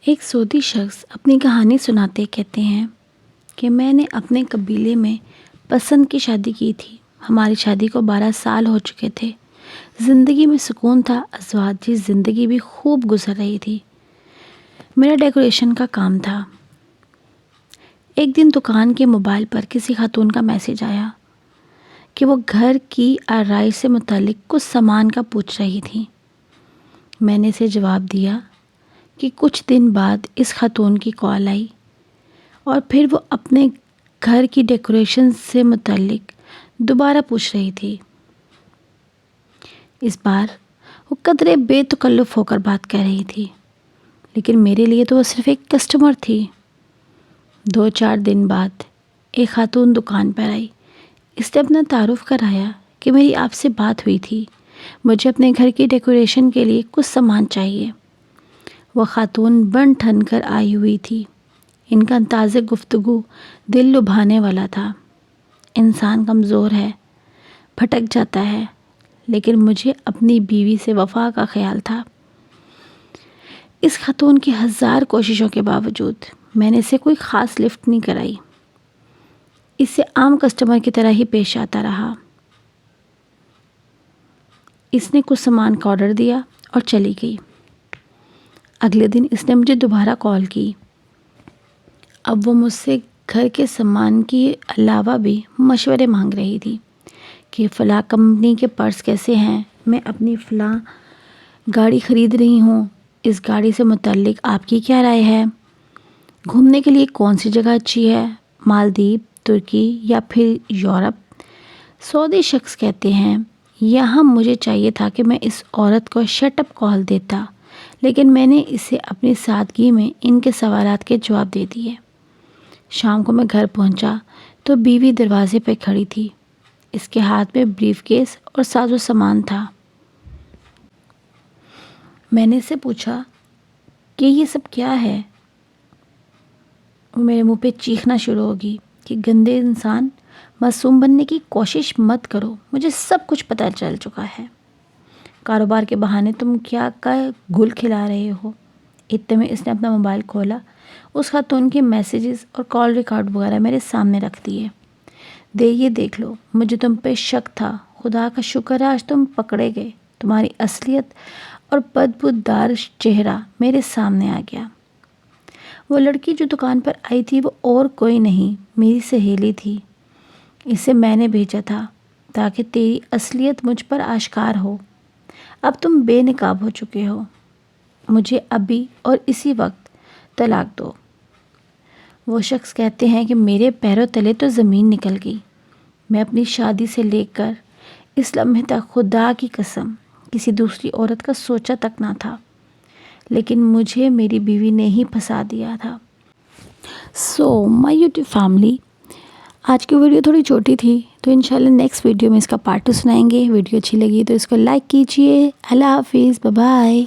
ایک سعودی شخص اپنی کہانی سناتے کہتے ہیں کہ میں نے اپنے قبیلے میں پسند کی شادی کی تھی۔ ہماری شادی کو 12 سال ہو چکے تھے۔ زندگی میں سکون تھا، ازواجی زندگی بھی خوب گزر رہی تھی۔ میرا ڈیکوریشن کا کام تھا۔ ایک دن دکان کے موبائل پر کسی خاتون کا میسج آیا کہ وہ گھر کی آرائش سے متعلق کچھ سامان کا پوچھ رہی تھی۔ میں نے اسے جواب دیا کہ کچھ دن بعد اس خاتون کی کال آئی اور پھر وہ اپنے گھر کی ڈیکوریشن سے متعلق دوبارہ پوچھ رہی تھی۔ اس بار وہ قدرے بے تکلف ہو کر بات کہہ رہی تھی، لیکن میرے لیے تو وہ صرف ایک کسٹمر تھی۔ 2-4 دن بعد ایک خاتون دکان پر آئی۔ اس نے اپنا تعارف کرایا کہ میری آپ سے بات ہوئی تھی، مجھے اپنے گھر کی ڈیکوریشن کے لیے کچھ سامان چاہیے۔ وہ خاتون بن ٹھن کر آئی ہوئی تھی۔ ان کا انداز گفتگو دل لبھانے والا تھا۔ انسان کمزور ہے، بھٹک جاتا ہے، لیکن مجھے اپنی بیوی سے وفا کا خیال تھا۔ اس خاتون کی 1000 کوششوں کے باوجود میں نے اسے کوئی خاص لفٹ نہیں کرائی۔ اس سے عام کسٹمر کی طرح ہی پیش آتا رہا۔ اس نے کچھ سامان کا آرڈر دیا اور چلی گئی۔ اگلے دن اس نے مجھے دوبارہ کال کی۔ اب وہ مجھ سے گھر کے سامان کے علاوہ بھی مشورے مانگ رہی تھی کہ فلاں کمپنی کے پرس کیسے ہیں، میں اپنی فلاں گاڑی خرید رہی ہوں، اس گاڑی سے متعلق آپ کی کیا رائے ہے، گھومنے کے لیے کون سی جگہ اچھی ہے، مالدیپ، ترکی یا پھر یورپ۔ سعودی شخص کہتے ہیں یہاں مجھے چاہیے تھا کہ میں اس عورت کو شٹ اپ کال دیتا، لیکن میں نے اسے اپنی سادگی میں ان کے سوالات کے جواب دے دیے۔ شام کو میں گھر پہنچا تو بیوی دروازے پہ کھڑی تھی۔ اس کے ہاتھ میں بریف کیس اور ساز و سامان تھا۔ میں نے اسے پوچھا کہ یہ سب کیا ہے؟ وہ میرے منہ پہ چیخنا شروع ہوگی کہ گندے انسان، معصوم بننے کی کوشش مت کرو، مجھے سب کچھ پتہ چل چکا ہے۔ کاروبار کے بہانے تم کیا گل کھلا رہے ہو؟ اتنے میں اس نے اپنا موبائل کھولا، اس خاتون کے میسیجز اور کال ریکارڈ وغیرہ میرے سامنے رکھ دیے۔ یہ دیکھ لو، مجھے تم پہ شک تھا، خدا کا شکر ہے آج تم پکڑے گئے۔ تمہاری اصلیت اور بدبودار چہرہ میرے سامنے آ گیا۔ وہ لڑکی جو دکان پر آئی تھی وہ اور کوئی نہیں، میری سہیلی تھی۔ اسے میں نے بھیجا تھا تاکہ تیری اصلیت مجھ پر آشکار ہو۔ اب تم بے نقاب ہو چکے ہو۔ مجھے ابھی اور اسی وقت طلاق دو۔ وہ شخص کہتے ہیں کہ میرے پیروں تلے تو زمین نکل گئی۔ میں اپنی شادی سے لے کر اس لمحے تک خدا کی قسم کسی دوسری عورت کا سوچا تک نہ تھا، لیکن مجھے میری بیوی نے ہی پھنسا دیا تھا۔ مائی یوٹیوب فیملی، آج کی ویڈیو تھوڑی چھوٹی تھی، تو انشاءاللہ نیکسٹ ویڈیو میں اس کا پارٹ 2 سنائیں گے۔ ویڈیو اچھی لگی تو اس کو لائک کیجئے۔ اللہ حافظ، بائے بائے۔